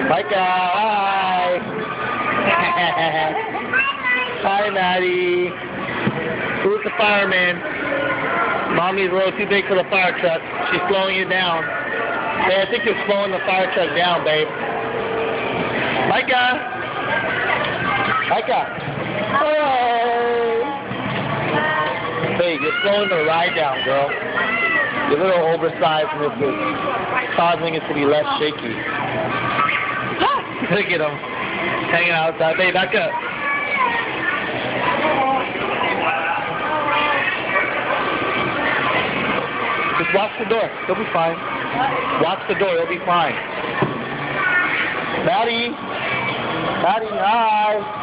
Micah, hi. Hi, Maddie. Who's the fireman? Mommy's a little too big for the fire truck. She's slowing it down. Hey, I think you're slowing the fire truck down, babe. Micah. Micah. Oh. Hey, you're slowing the ride down, girl. Your little oversized is causing it to be less shaky. Look at him. Hanging outside. Babe, back up. Just watch the door. You'll be fine. Watch the door. You'll be fine. Maddie. Maddie, hi.